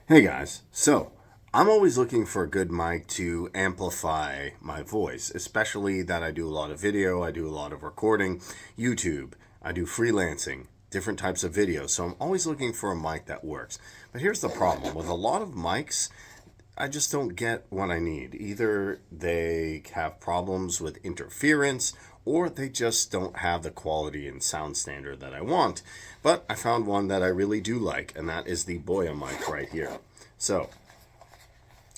Hey guys, so I'm always looking for a good mic to amplify my voice, especially that I do a lot of video, I do a lot of recording, YouTube, I do freelancing, different types of videos. So I'm always looking for a mic that works. But here's the problem with a lot of mics, I just don't get what I need. Either they have problems with interference or they just don't have the quality and sound standard that I want. But I found one that I really do like, and that is the Boya mic right here. So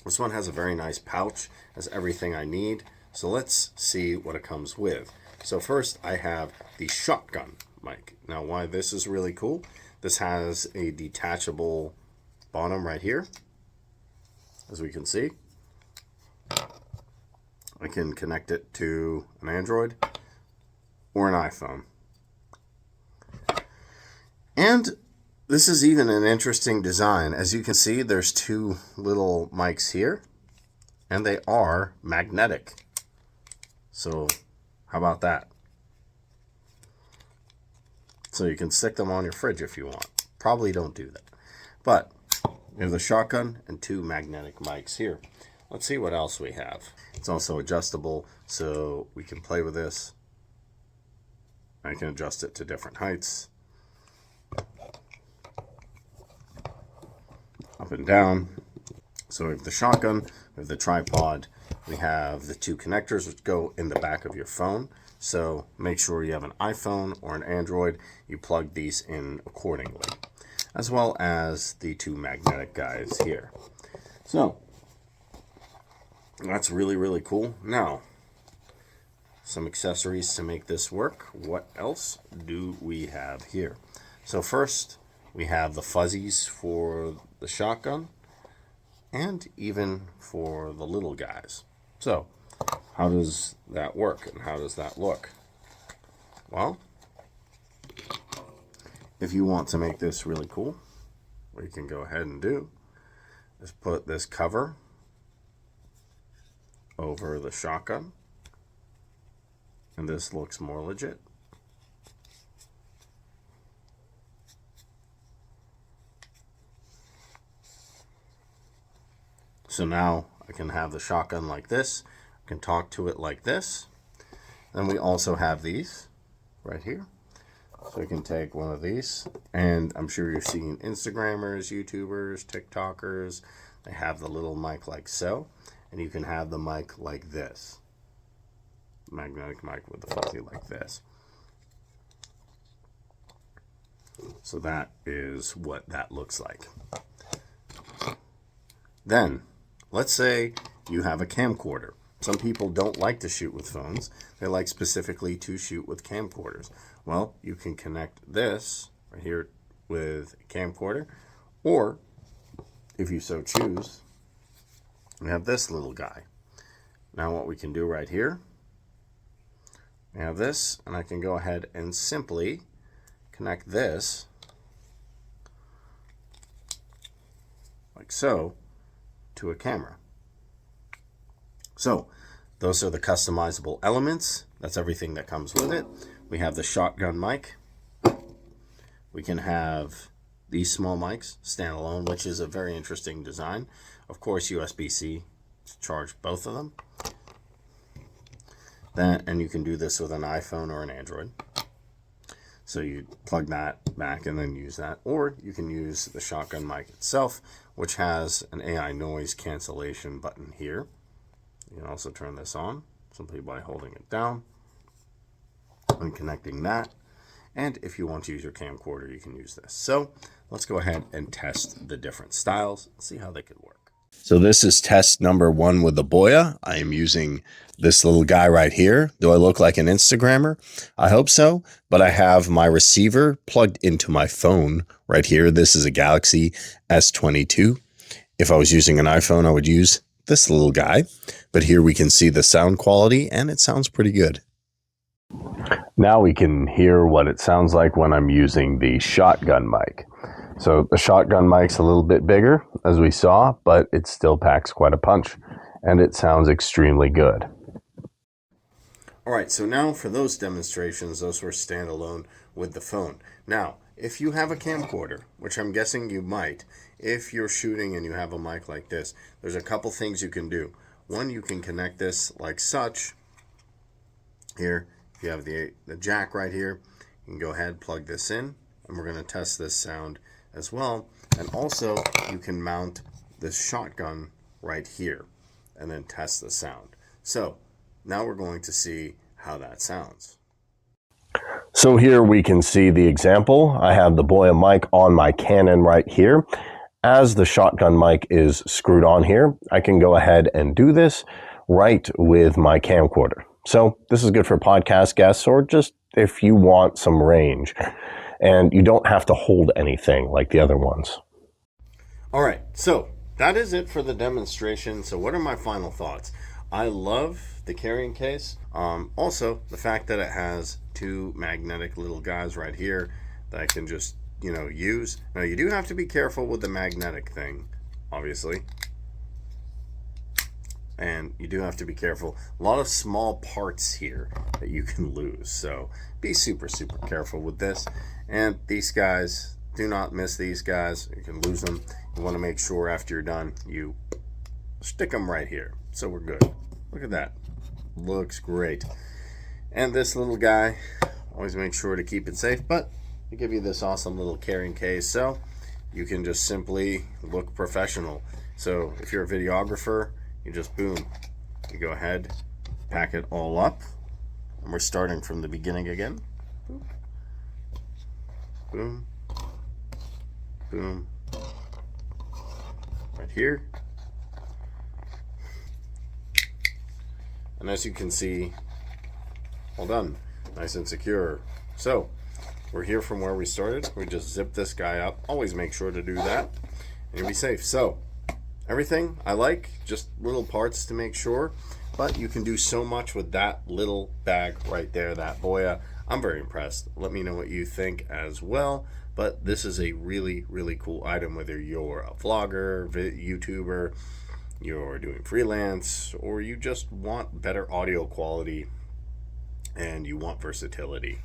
this one has a very nice pouch, has everything I need. So let's see what it comes with. So first I have the shotgun mic. Now why this is really cool, this has a detachable bottom right here. As we can see, I can connect it to an Android or an iPhone. And this is even an interesting design. As you can see, there's two little mics here, and they are magnetic. So how about that? So you can stick them on your fridge if you want. Probably don't do that. But there's a shotgun and two magnetic mics here. Let's see what else we have. It's also adjustable, so we can play with this. I can adjust it to different heights. Up and down. So we have the shotgun, we have the tripod, we have the two connectors which go in the back of your phone. So make sure you have an iPhone or an Android, you plug these in accordingly. As well as the two magnetic guys here. So that's really, really cool. Now, some accessories to make this work. What else do we have here? So first, we have the fuzzies for the shotgun and even for the little guys. So how does that work and how does that look? Well, if you want to make this really cool, what you can go ahead and do is put this cover over the shotgun, and this looks more legit. So now I can have the shotgun like this, I can talk to it like this. Then we also have these right here. So you can take one of these, and I'm sure you've seen Instagrammers, YouTubers, TikTokers, they have the little mic like so, and you can have the mic like this. Magnetic mic with the fuzzy like this. So that is what that looks like. Then, let's say you have a camcorder. Some people don't like to shoot with phones. They like specifically to shoot with camcorders. Well, you can connect this right here with a camcorder, or if you so choose, we have this little guy. Now what we can do right here, we have this, and I can go ahead and simply connect this like so to a camera. So those are the customizable elements. That's everything that comes with it. We have the shotgun mic. We can have these small mics standalone, which is a very interesting design. Of course, USB-C to charge both of them. And you can do this with an iPhone or an Android. So you plug that back and then use that. Or you can use the shotgun mic itself, which has an AI noise cancellation button here. You can also turn this on simply by holding it down and connecting that. And if you want to use your camcorder, you can use this. So let's go ahead and test the different styles and see how they could work. So this is test number 1 with the Boya. I am using this little guy right here. Do I look like an Instagrammer? I hope so, but I have my receiver plugged into my phone right here. This is a Galaxy S22. If I was using an iPhone, I would use this little guy, but here we can see the sound quality and it sounds pretty good. Now we can hear what it sounds like when I'm using the shotgun mic. So the shotgun mic's a little bit bigger, as we saw, but it still packs quite a punch, and it sounds extremely good. All right, so now for those demonstrations, those were standalone with the phone. Now, if you have a camcorder, which I'm guessing you might, if you're shooting and you have a mic like this, there's a couple things you can do. One, you can connect this like such. Here, if you have the jack right here, you can go ahead, plug this in, and we're going to test this sound as well. And also, you can mount this shotgun right here and then test the sound. So now we're going to see how that sounds. So here we can see the example. I have the Boya mic on my Canon right here. As the shotgun mic is screwed on here, I can go ahead and do this right with my camcorder. So this is good for podcast guests or just if you want some range. And you don't have to hold anything like the other ones. All right, so that is it for the demonstration. So what are my final thoughts? I love the carrying case. Also, the fact that it has two magnetic little guys right here that I can just, use. Now, you do have to be careful with the magnetic thing, obviously. And you do have to be careful. A lot of small parts here that you can lose. So be super, super careful with this. And these guys, do not miss these guys. You can lose them. You want to make sure after you're done, you stick them right here. So we're good. Look at that. Looks great. And this little guy, always make sure to keep it safe, but they give you this awesome little carrying case so you can just simply look professional. So if you're a videographer, you just boom, you go ahead, pack it all up, and we're starting from the beginning again. Boom, boom, boom, right here. And as you can see, all done, nice and secure. So we're here from where we started. We just zip this guy up. Always make sure to do that and you'll be safe. So everything I like, just little parts to make sure, but you can do so much with that little bag right there, that Boya. I'm very impressed. Let me know what you think as well. But this is a really, really cool item, whether you're a vlogger, YouTuber, you're doing freelance, or you just want better audio quality and you want versatility.